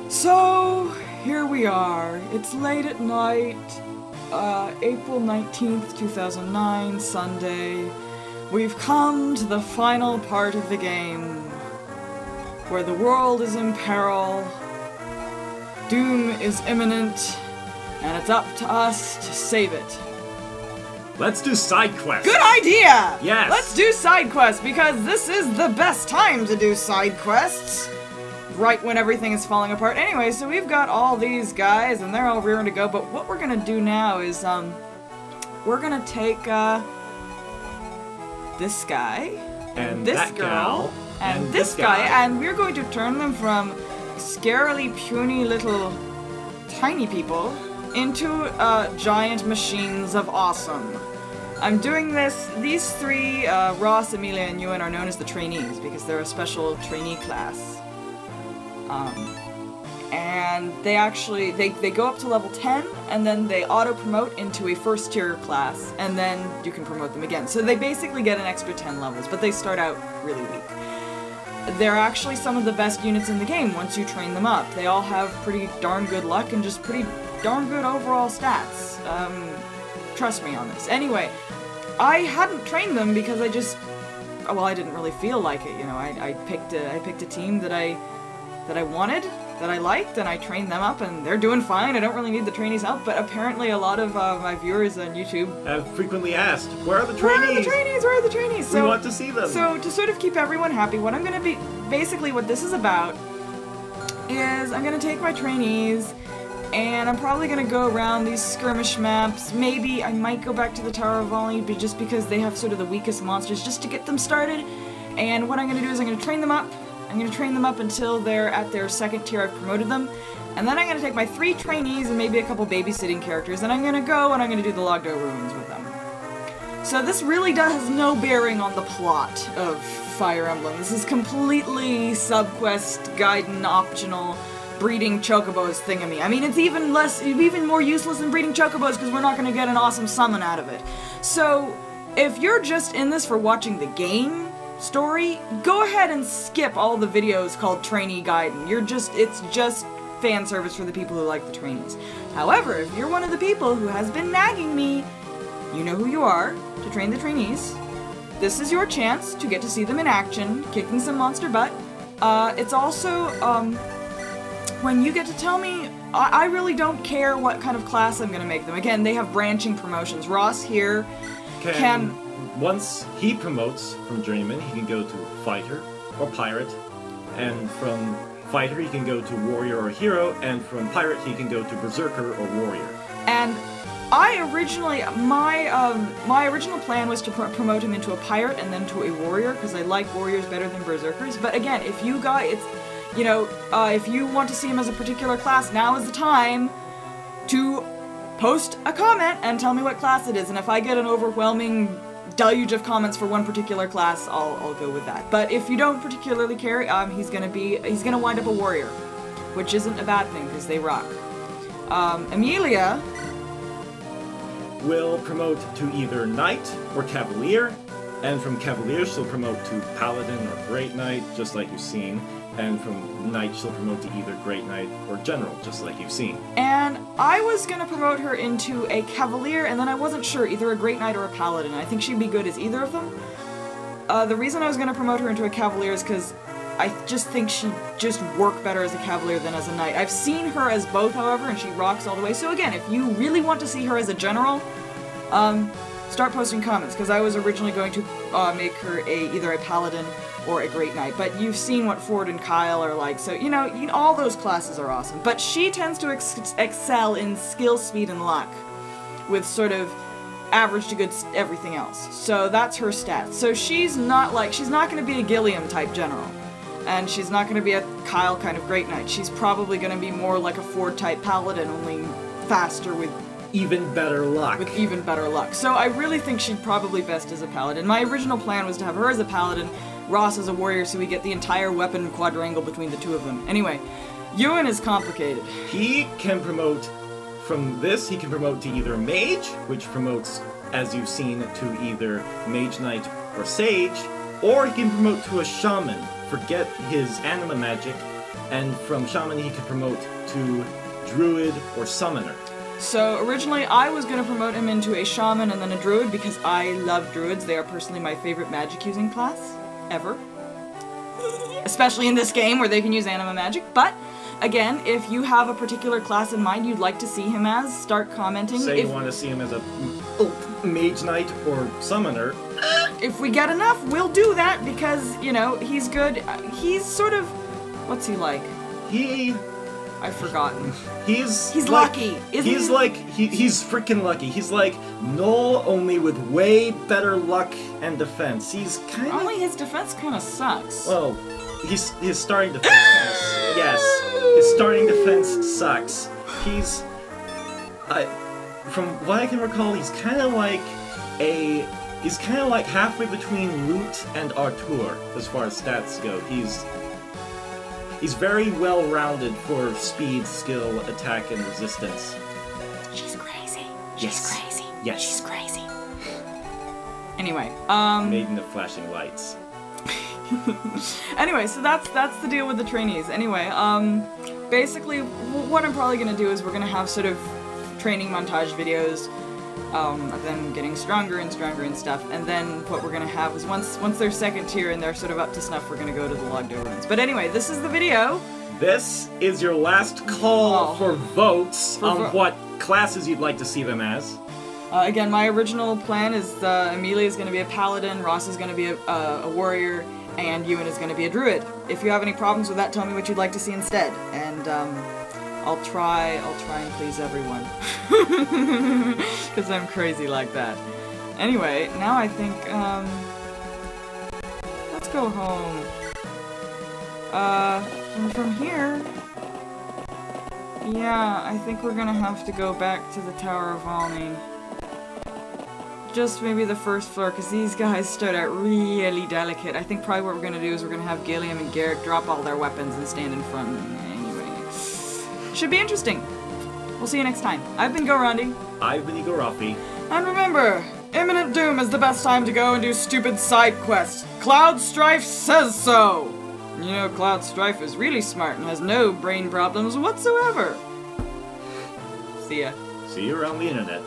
So, here we are. It's late at night, April 19th, 2009, Sunday. We've come to the final part of the game, where the world is in peril, doom is imminent, and it's up to us to save it. Let's do side quests. Good idea! Yes. Let's do side quests, because this is the best time to do side quests. Right when everything is falling apart. Anyway, so we've got all these guys, and they're all rearing to go, but what we're gonna do now is, we're gonna take, this guy, and this that girl, gal, and this guy, and we're going to turn them from scarily puny little tiny people into, giant machines of awesome. I'm doing this, these three, Ross, Amelia, and Ewan are known as the Trainees, because they're a special trainee class. And they actually, they go up to level 10, and then they auto-promote into a first-tier class, and then you can promote them again. So they basically get an extra 10 levels, but they start out really weak. They're actually some of the best units in the game once you train them up. They all have pretty darn good luck and just pretty darn good overall stats. Trust me on this. Anyway, I hadn't trained them because I just, well, I didn't really feel like it, you know. I picked a team that I wanted, that I liked, and I trained them up, and they're doing fine. I don't really need the trainees' help, but apparently a lot of my viewers on YouTube have frequently asked, where are the trainees? Where are the trainees? Where are the trainees? So, we want to see them. So to sort of keep everyone happy, what I'm going to be, basically what this is about, is I'm going to take my trainees, and I'm probably going to go around these skirmish maps. Maybe I might go back to the Tower of Volley, but just because they have sort of the weakest monsters, just to get them started. And what I'm going to do is I'm going to train them up. I'm going to train them up until they're at their second tier. I've promoted them. And then I'm going to take my 3 trainees and maybe a couple babysitting characters, and I'm going to go and I'm going to do the Lagdou Ruins with them. So this really has no bearing on the plot of Fire Emblem. This is completely subquest, Gaiden, optional, breeding chocobos thingamy. I mean, it's even more useless than breeding chocobos because we're not going to get an awesome summon out of it. So if you're just in this for watching the game story, go ahead and skip all the videos called Trainee Gaiden. It's just fan service for the people who like the trainees. However, if you're one of the people who has been nagging me, you know who you are, to train the trainees. This is your chance to get to see them in action, kicking some monster butt. It's also, when you get to tell me, I really don't care what kind of class I'm gonna make them. Again, they have branching promotions. Ross here can once he promotes from Journeyman, he can go to Fighter or Pirate, and from Fighter he can go to Warrior or Hero, and from Pirate he can go to Berserker or Warrior. And my original plan was to promote him into a Pirate and then to a Warrior, because I like Warriors better than Berserkers. But again, if you guys, if you want to see him as a particular class, now is the time to post a comment and tell me what class it is, and if I get an overwhelming deluge of comments for one particular class, I'll go with that. But if you don't particularly care, he's gonna wind up a Warrior, which isn't a bad thing because they rock. Amelia will promote to either Knight or Cavalier, and from Cavalier she'll promote to Paladin or Great Knight, just like you've seen, and from Knight she'll promote to either Great Knight or General, just like you've seen. And I was gonna promote her into a Cavalier, and then I wasn't sure, either a Great Knight or a Paladin. I think she'd be good as either of them. The reason I was gonna promote her into a Cavalier is because I just think she'd just work better as a Cavalier than as a Knight. I've seen her as both, however, and she rocks all the way. So again, if you really want to see her as a General, start posting comments, because I was originally going to make her either a Paladin or a Great Knight, but you've seen what Ford and Kyle are like, so you know all those classes are awesome. But she tends to excel in skill, speed, and luck, with sort of average to good everything else. So that's her stats. So she's not going to be a Gilliam type General, and she's not going to be a Kyle kind of Great Knight. She's probably going to be more like a Ford type Paladin, only faster with even better luck. With even better luck. So I really think she'd probably best as a Paladin. My original plan was to have her as a Paladin, Ross as a Warrior, so we get the entire weapon quadrangle between the two of them. Anyway, Ewan is complicated. He can promote from this, he can promote to either Mage, which promotes, as you've seen, to either Mage Knight or Sage, or he can promote to a Shaman. Forget his anima magic and from Shaman he can promote to Druid or Summoner. So originally I was going to promote him into a Shaman and then a Druid because I love Druids. They are personally my favorite magic using class ever. Especially in this game where they can use anima magic. But again, if you have a particular class in mind you'd like to see him as, start commenting. Say you want to see him as a Mage Knight or Summoner. If we get enough, we'll do that because, you know, he's good. He's sort of... What's he like? I've forgotten. He's lucky. He's freaking lucky. He's like Null, only with way better luck and defense. He's kind of... Only his defense kind of sucks. Well, his starting defense yes. His starting defense sucks. He's... from what I can recall, he's kind of like halfway between Root and Artur as far as stats go. He's very well-rounded for speed, skill, attack, and resistance. She's crazy. Yes. She's crazy. Yes. She's crazy. Anyway, Maiden of Flashing Lights. Anyway, so that's the deal with the trainees. Anyway, basically, what I'm probably gonna do is we're gonna have sort of training montage videos of them getting stronger and stronger and stuff, and then what we're gonna have is once they're second tier and they're sort of up to snuff, we're gonna go to the Lagdou Ruins. But anyway, this is the video. This is your last call for votes on what classes you'd like to see them as. Again, my original plan is Amelia is gonna be a paladin, Ross is gonna be a warrior, and Ewan is gonna be a druid. If you have any problems with that, tell me what you'd like to see instead, and I'll try and please everyone. Because I'm crazy like that. Anyway, now I think, let's go home. From here, yeah, I think we're gonna have to go back to the Tower of Valny. Just maybe the first floor, because these guys start out really delicate. I think probably what we're gonna do is we're gonna have Gilliam and Garrett drop all their weapons and stand in front. Should be interesting. We'll see you next time. I've been Rondie. I've been Igor Raffi. And remember, imminent doom is the best time to go and do stupid side quests. Cloud Strife says so! You know, Cloud Strife is really smart and has no brain problems whatsoever. See ya. See you around the internet.